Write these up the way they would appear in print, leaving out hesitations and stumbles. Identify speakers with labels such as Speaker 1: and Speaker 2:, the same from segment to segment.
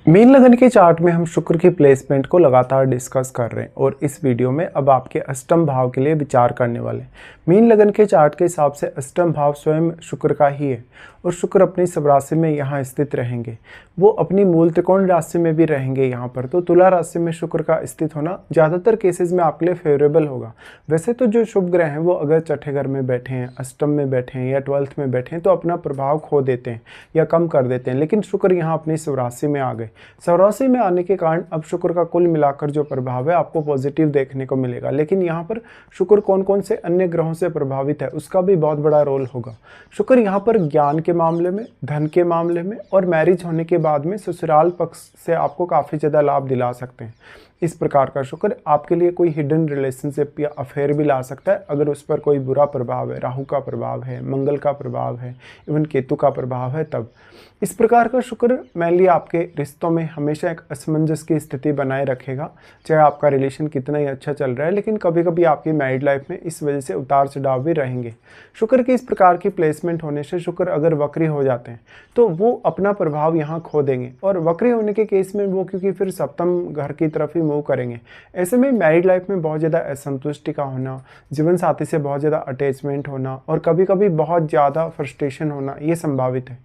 Speaker 1: Mean लगन के chart में हम शुक्र की प्लेसमेंट को लगातार डिस्कस कर रहे हैं और इस वीडियो में अब आपके अष्टम भाव के लिए विचार करने वाले हैं। मीन लगन के चार्ट के हिसाब से अष्टम भाव स्वयं शुक्र का ही है और शुक्र अपनी सब राशि में यहाँ स्थित रहेंगे। वो अपनी मूल त्रिकोण राशि में भी रहेंगे यहाँ पर। तो तुला राशि में शुक्र का स्थित होना ज़्यादातर केसेस में आपके लिए फेवरेबल होगा। वैसे तो जो शुभ ग्रह हैं वो अगर छठे घर में बैठे हैं, अष्टम में बैठे हैं या 12th में बैठे हैं तो अपना प्रभाव खो देते हैं या कम कर देते हैं, लेकिन शुक्र यहाँ अपनी सब राशि में आ गए। स्वराशि में आने के कारण अब शुक्र का कुल मिलाकर जो प्रभाव है आपको पॉजिटिव देखने को मिलेगा। लेकिन यहाँ पर शुक्र कौन कौन से अन्य ग्रहों से प्रभावित है उसका भी बहुत बड़ा रोल होगा। शुक्र यहाँ पर ज्ञान के मामले में, धन के मामले में और मैरिज होने के बाद में ससुराल पक्ष से आपको काफ़ी ज़्यादा लाभ दिला सकते हैं। इस प्रकार का शुक्र आपके लिए कोई हिडन रिलेशनशिप या अफेयर भी ला सकता है अगर उस पर कोई बुरा प्रभाव है, राहु का प्रभाव है, मंगल का प्रभाव है, इवन केतु का प्रभाव है तब। इस प्रकार का शुक्र मेनली आपके रिश्तों में हमेशा एक असमंजस की स्थिति बनाए रखेगा। चाहे आपका रिलेशन कितना ही अच्छा चल रहा है, लेकिन कभी कभी आपकी मैरिड लाइफ में इस वजह से उतार चढ़ाव भी रहेंगे। शुक्र की इस प्रकार की प्लेसमेंट होने से शुक्र अगर वक्री हो जाते हैं तो वो अपना प्रभाव यहाँ खो देंगे और वक्री होने के केस में वो क्योंकि फिर सप्तम घर की तरफ ही मूव करेंगे। ऐसे में मैरिड लाइफ में बहुत ज़्यादा असंतुष्टि का होना, जीवन साथी से बहुत ज़्यादा अटैचमेंट होना और कभी कभी बहुत ज़्यादा फ्रस्ट्रेशन होना ये संभावित है।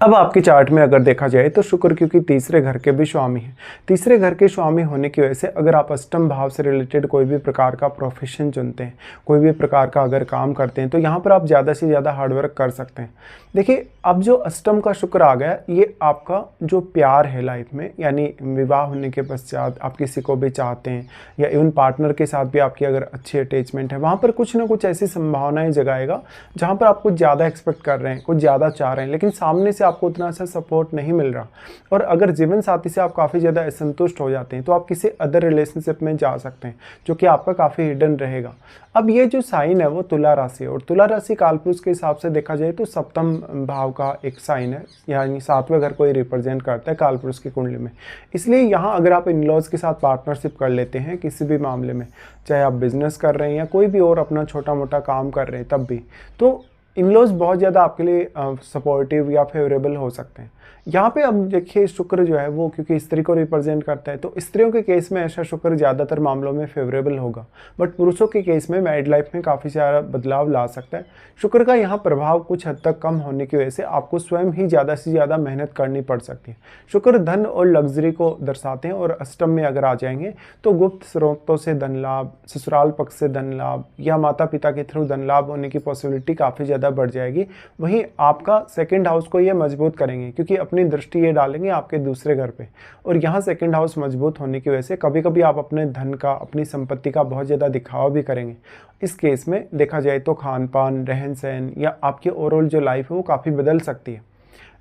Speaker 1: अब आपके चार्ट में अगर देखा जाए तो शुक्र क्योंकि तीसरे घर के भी स्वामी हैं, तीसरे घर के स्वामी होने की वजह से अगर आप अष्टम भाव से रिलेटेड कोई भी प्रकार का प्रोफेशन चुनते हैं, कोई भी प्रकार का अगर काम करते हैं तो यहाँ पर आप ज़्यादा से ज़्यादा हार्डवर्क कर सकते हैं। देखिए, अब जो अष्टम का शुक्र आ गया ये आपका जो प्यार है लाइफ में, यानी विवाह होने के पश्चात आप किसी को भी चाहते हैं या इवन पार्टनर के साथ भी आपकी अगर अच्छी अटैचमेंट है, वहाँ पर कुछ ना कुछ ऐसी संभावनाएं जगाएगा जहाँ पर आप कुछ ज़्यादा एक्सपेक्ट कर रहे हैं, कुछ ज़्यादा चाह रहे हैं, लेकिन सामने से आपको उतना सा सपोर्ट नहीं मिल रहा। और अगर जीवन साथी से आप काफ़ी ज़्यादा असंतुष्ट हो जाते हैं तो आप किसी अदर रिलेशनशिप में जा सकते हैं जो कि आपका काफ़ी हिडन रहेगा। अब ये जो साइन है वो तुला राशि है और तुला राशि कालपुरुष के हिसाब से देखा जाए तो सप्तम भाव का एक साइन है, यानी सातवें घर को ही रिप्रेजेंट करता है कालपुरुष की कुंडली में। इसलिए यहाँ अगर आप इन लॉज के साथ पार्टनरशिप कर लेते हैं किसी भी मामले में, चाहे आप बिजनेस कर रहे हैं या कोई भी और अपना छोटा मोटा काम कर रहे हैं तब भी, तो इन-लॉज बहुत ज़्यादा आपके लिए सपोर्टिव या फेवरेबल हो सकते हैं। यहाँ पे अब देखिए शुक्र जो है वो क्योंकि स्त्री को रिप्रेजेंट करता है तो स्त्रियों के केस में ऐसा शुक्र ज़्यादातर मामलों में फेवरेबल होगा, बट पुरुषों के केस में मैरिड लाइफ में काफ़ी सारा बदलाव ला सकता है। शुक्र का यहाँ प्रभाव कुछ हद तक कम होने की वजह से आपको स्वयं ही ज़्यादा से ज़्यादा मेहनत करनी पड़ सकती है। शुक्र धन और लग्जरी को दर्शाते हैं और अष्टम में अगर आ जाएंगे तो गुप्त स्रोतों से धन लाभ, ससुराल पक्ष से धन लाभ या माता पिता के थ्रू धन लाभ होने की पॉसिबिलिटी काफ़ी ज़्यादा बढ़ जाएगी। वहीं आपका सेकंड हाउस को ये मजबूत करेंगे क्योंकि अपनी दृष्टि ये डालेंगे आपके दूसरे घर पे, और यहाँ सेकंड हाउस मजबूत होने की वजह से कभी कभी आप अपने धन का, अपनी संपत्ति का बहुत ज़्यादा दिखावा भी करेंगे। इस केस में देखा जाए तो खान पान, रहन सहन या आपकी ओवरऑल जो लाइफ है वो काफ़ी बदल सकती है।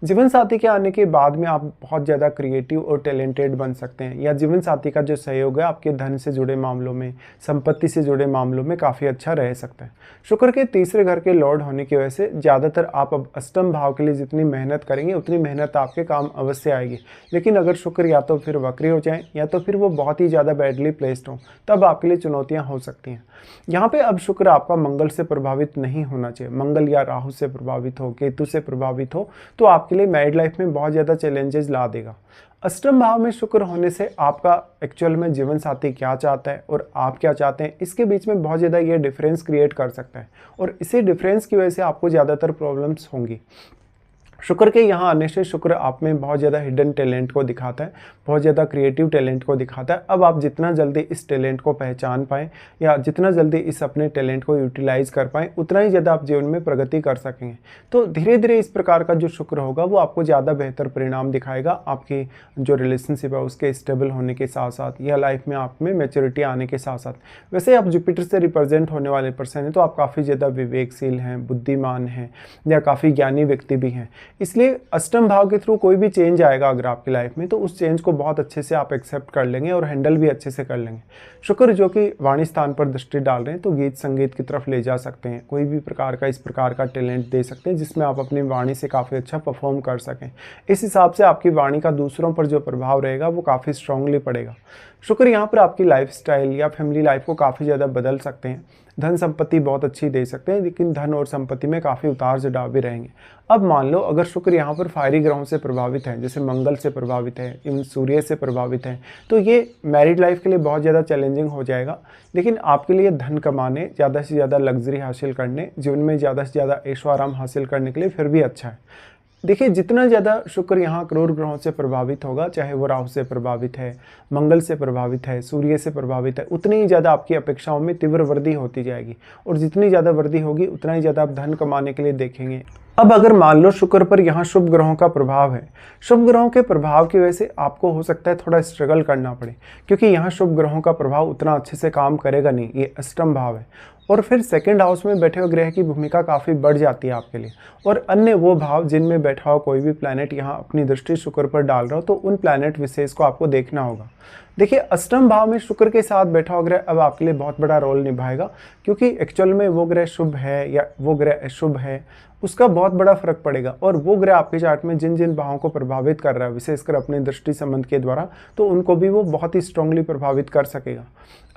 Speaker 1: जीवन साथी के आने के बाद में आप बहुत ज़्यादा क्रिएटिव और टैलेंटेड बन सकते हैं, या जीवन साथी का जो सहयोग है आपके धन से जुड़े मामलों में, संपत्ति से जुड़े मामलों में काफ़ी अच्छा रह सकता है। शुक्र के तीसरे घर के लॉर्ड होने की वजह से ज़्यादातर आप अब अष्टम भाव के लिए जितनी मेहनत करेंगे उतनी मेहनत आपके काम अवश्य आएगी। लेकिन अगर शुक्र या तो फिर वक्री हो जाए या तो फिर वो बहुत ही ज़्यादा बैडली प्लेस्ड हो तब आपके लिए चुनौतियाँ हो सकती हैं। यहाँ पे अब शुक्र आपका मंगल से प्रभावित नहीं होना चाहिए। मंगल या राहु से प्रभावित हो, केतु से प्रभावित हो तो आपके लिए मैरिड लाइफ में बहुत ज़्यादा चैलेंजेस ला देगा। अष्टम भाव में शुक्र होने से आपका एक्चुअल में जीवन साथी क्या चाहता है और आप क्या चाहते हैं इसके बीच में बहुत ज़्यादा ये डिफरेंस क्रिएट कर सकता है और इसी डिफरेंस की वजह से आपको ज़्यादातर प्रॉब्लम्स होंगी। शुक्र के यहाँ आने से शुक्र आप में बहुत ज़्यादा हिडन टैलेंट को दिखाता है, बहुत ज़्यादा क्रिएटिव टैलेंट को दिखाता है। अब आप जितना जल्दी इस टैलेंट को पहचान पाएँ या जितना जल्दी इस अपने टैलेंट को यूटिलाइज कर पाएँ उतना ही ज़्यादा आप जीवन में प्रगति कर सकेंगे। तो धीरे धीरे इस प्रकार का जो शुक्र होगा वो आपको ज़्यादा बेहतर परिणाम दिखाएगा आपकी जो रिलेशनशिप है उसके स्टेबल होने के साथ साथ या लाइफ में आप में मैच्योरिटी आने के साथ साथ। वैसे आप जुपिटर से रिप्रेजेंट होने वाले पर्सन हैं तो आप काफ़ी ज़्यादा विवेकशील हैं, बुद्धिमान हैं या काफ़ी ज्ञानी व्यक्ति भी हैं। इसलिए अष्टम भाव के थ्रू कोई भी चेंज आएगा अगर आपकी लाइफ में तो उस चेंज को बहुत अच्छे से आप एक्सेप्ट कर लेंगे और हैंडल भी अच्छे से कर लेंगे। शुक्र जो कि वाणी स्थान पर दृष्टि डाल रहे हैं तो गीत संगीत की तरफ ले जा सकते हैं, कोई भी प्रकार का इस प्रकार का टैलेंट दे सकते हैं जिसमें आप अपनी वाणी से काफ़ी अच्छा परफॉर्म कर सकें। इस हिसाब से आपकी वाणी का दूसरों पर जो प्रभाव रहेगा वो काफ़ी स्ट्रांगली पड़ेगा। शुक्र यहाँ पर आपकी लाइफस्टाइल या फैमिली लाइफ को काफ़ी ज़्यादा बदल सकते हैं। धन संपत्ति बहुत अच्छी दे सकते हैं, लेकिन धन और संपत्ति में काफ़ी उतार चढ़ाव भी रहेंगे। अब मान लो अगर शुक्र यहाँ पर फायरी ग्रहों से प्रभावित है, जैसे मंगल से प्रभावित है, इवन सूर्य से प्रभावित है, तो ये मैरिड लाइफ के लिए बहुत ज़्यादा चैलेंजिंग हो जाएगा। लेकिन आपके लिए धन कमाने, ज़्यादा से ज़्यादा लग्जरी हासिल करने, जीवन में ज़्यादा से ज़्यादा ऐशो आराम हासिल करने के लिए फिर भी अच्छा है। देखिए, जितना ज़्यादा शुक्र यहाँ क्रूर ग्रहों से प्रभावित होगा, चाहे वो राहु से प्रभावित है, मंगल से प्रभावित है, सूर्य से प्रभावित है, उतनी ही ज़्यादा आपकी अपेक्षाओं में तीव्र वृद्धि होती जाएगी। और जितनी ज़्यादा वृद्धि होगी उतना ही ज़्यादा आप धन कमाने के लिए देखेंगे। अब अगर मान लो शुक्र पर यहाँ शुभ ग्रहों का प्रभाव है, शुभ ग्रहों के प्रभाव की वजह से आपको हो सकता है थोड़ा स्ट्रगल करना पड़े, क्योंकि यहाँ शुभ ग्रहों का प्रभाव उतना अच्छे से काम करेगा नहीं, ये अष्टम भाव है। और फिर सेकंड हाउस में बैठे हुए ग्रह की भूमिका काफ़ी बढ़ जाती है आपके लिए। और अन्य वो भाव जिनमें बैठा हुआ कोई भी प्लैनेट यहाँ अपनी दृष्टि शुक्र पर डाल रहा हो, तो उन प्लैनेट विशेष को आपको देखना होगा। देखिए, अष्टम भाव में शुक्र के साथ बैठा हुआ ग्रह अब आपके लिए बहुत बड़ा रोल निभाएगा, क्योंकि एक्चुअल में वो ग्रह शुभ है या वो ग्रह अशुभ है, उसका बहुत बड़ा फर्क पड़ेगा। और वो ग्रह आपके चार्ट में जिन जिन भावों को प्रभावित कर रहा है, विशेषकर अपने दृष्टि संबंध के द्वारा, तो उनको भी वो बहुत ही स्ट्रांगली प्रभावित कर सकेगा।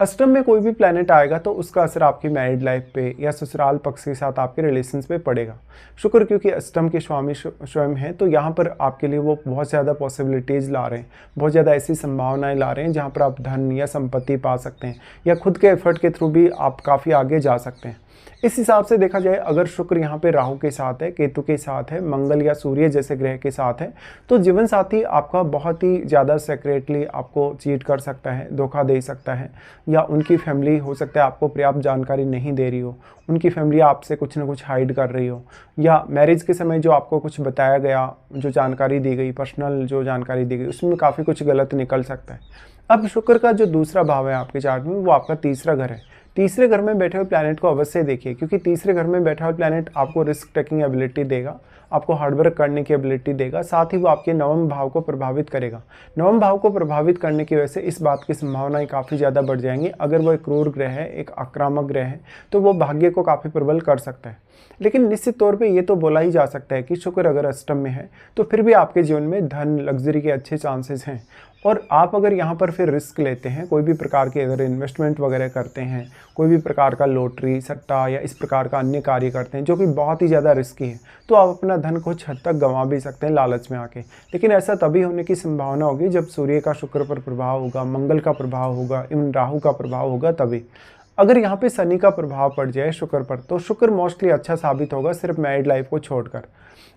Speaker 1: अष्टम में कोई भी प्लैनेट आएगा तो उसका असर आपकी मैरिड लाइफ पे या ससुराल पक्ष के साथ आपके रिलेशंस पे पड़ेगा। शुक्र क्योंकि अष्टम के स्वामी स्वयं है, तो यहाँ पर आपके लिए वो बहुत ज़्यादा पॉसिबिलिटीज़ ला रहे हैं, बहुत ज़्यादा ऐसी संभावनाएं ला रहे हैं जहाँ पर आप धन या संपत्ति पा सकते हैं, या खुद के एफर्ट के थ्रू भी आप काफ़ी आगे जा सकते हैं। इस हिसाब से देखा जाए, अगर शुक्र यहाँ पे राहु के साथ है, केतु के साथ है, मंगल या सूर्य जैसे ग्रह के साथ है, तो जीवन साथी आपका बहुत ही ज़्यादा सेक्रेटली आपको चीट कर सकता है, धोखा दे सकता है, या उनकी फैमिली हो सकता है आपको पर्याप्त जानकारी नहीं दे रही हो, उनकी फैमिली आपसे कुछ ना कुछ हाइड कर रही हो, या मैरिज के समय जो आपको कुछ बताया गया, जो जानकारी दी गई, पर्सनल जो जानकारी दी गई, उसमें काफ़ी कुछ गलत निकल सकता है। अब शुक्र का जो दूसरा भाव है आपके चार्ट में, वो आपका तीसरा घर है। तीसरे घर में बैठे हुए प्लैनेट को अवश्य देखिए, क्योंकि तीसरे घर में बैठा हुआ प्लैनेट आपको रिस्क टेकिंग एबिलिटी देगा, आपको हार्डवर्क करने की एबिलिटी देगा, साथ ही वो आपके नवम भाव को प्रभावित करेगा। नवम भाव को प्रभावित करने की वजह से इस बात की संभावनाएं काफ़ी ज़्यादा बढ़ जाएंगी। अगर वो एक क्रूर ग्रह है, एक आक्रामक ग्रह है, तो वो भाग्य को काफ़ी प्रबल कर सकता है। लेकिन निश्चित तौर पे ये तो बोला ही जा सकता है कि शुक्र अगर अष्टम में है, तो फिर भी आपके जीवन में धन, लग्जरी के अच्छे चांसेस हैं। और आप अगर यहाँ पर फिर रिस्क लेते हैं, कोई भी प्रकार के अगर इन्वेस्टमेंट वगैरह करते हैं, कोई भी प्रकार का लॉटरी, सट्टा या इस प्रकार का अन्य कार्य करते हैं जो कि बहुत ही ज़्यादा रिस्की है, तो आप अपना धन कुछ हद तक गंवा भी सकते हैं लालच में आके। लेकिन ऐसा तभी होने की संभावना होगी जब सूर्य का शुक्र पर प्रभाव होगा, मंगल का प्रभाव होगा, इवन राहु का प्रभाव होगा तभी। अगर यहाँ पे शनि का प्रभाव पड़ जाए शुक्र पर, तो शुक्र मोस्टली अच्छा साबित होगा, सिर्फ मैरिड लाइफ को छोड़कर।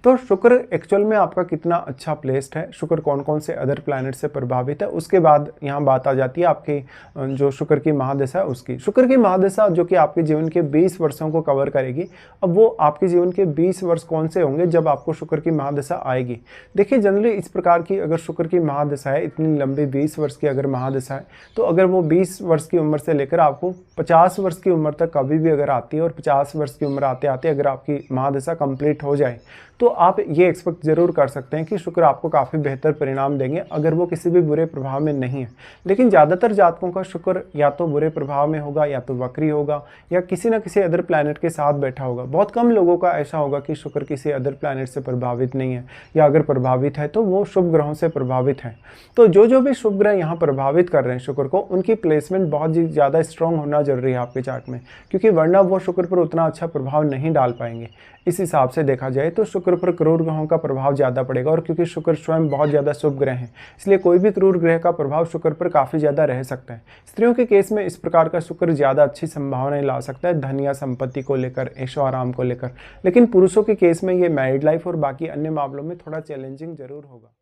Speaker 1: तो शुक्र एक्चुअल में आपका कितना अच्छा प्लेस्ड है, शुक्र कौन कौन से अदर प्लैनेट से प्रभावित है, उसके बाद यहाँ बात आ जाती है आपकी जो शुक्र की महादशा है उसकी। शुक्र की महादशा जो कि आपके जीवन के 20 वर्षों को कवर करेगी। अब वो आपके जीवन के 20 वर्ष कौन से होंगे जब आपको शुक्र की महादशा आएगी। देखिए, जनरली इस प्रकार की अगर शुक्र की महादशा है, इतनी लंबी 20 वर्ष की अगर महादशा है, तो अगर वो 20 वर्ष की उम्र से लेकर आपको 50 वर्ष की उम्र तक कभी भी अगर आती है, और 50 वर्ष की उम्र आते आते अगर आपकी महादशा कंप्लीट हो जाए, तो आप ये एक्सपेक्ट जरूर कर सकते हैं कि शुक्र आपको काफ़ी बेहतर परिणाम देंगे, अगर वो किसी भी बुरे प्रभाव में नहीं है। लेकिन ज़्यादातर जातकों का शुक्र या तो बुरे प्रभाव में होगा, या तो वक्री होगा, या किसी न किसी अदर प्लैनेट के साथ बैठा होगा। बहुत कम लोगों का ऐसा होगा कि शुक्र किसी अदर प्लैनेट से प्रभावित नहीं है, या अगर प्रभावित है तो वो शुभ ग्रहों से प्रभावित है। तो जो भी शुभ ग्रह यहाँ प्रभावित कर रहे हैं शुक्र को, उनकी प्लेसमेंट बहुत ही ज़्यादा स्ट्रॉन्ग होना जरूरी है आपके चार्ट में, क्योंकि वरना वो शुक्र पर उतना अच्छा प्रभाव नहीं डाल पाएंगे। इस हिसाब से देखा जाए तो शुक्र पर क्रूर ग्रहों का प्रभाव ज़्यादा पड़ेगा, और क्योंकि शुक्र स्वयं बहुत ज़्यादा शुभ ग्रह है, इसलिए कोई भी क्रूर ग्रह का प्रभाव शुक्र पर काफ़ी ज़्यादा रह सकता है। स्त्रियों के केस में इस प्रकार का शुक्र ज़्यादा अच्छी संभावनाएं ला सकता है, धन या संपत्ति को लेकर, ऐशो आराम को लेकर। लेकिन पुरुषों के केस में ये मैरिड लाइफ और बाकी अन्य मामलों में थोड़ा चैलेंजिंग जरूर होगा।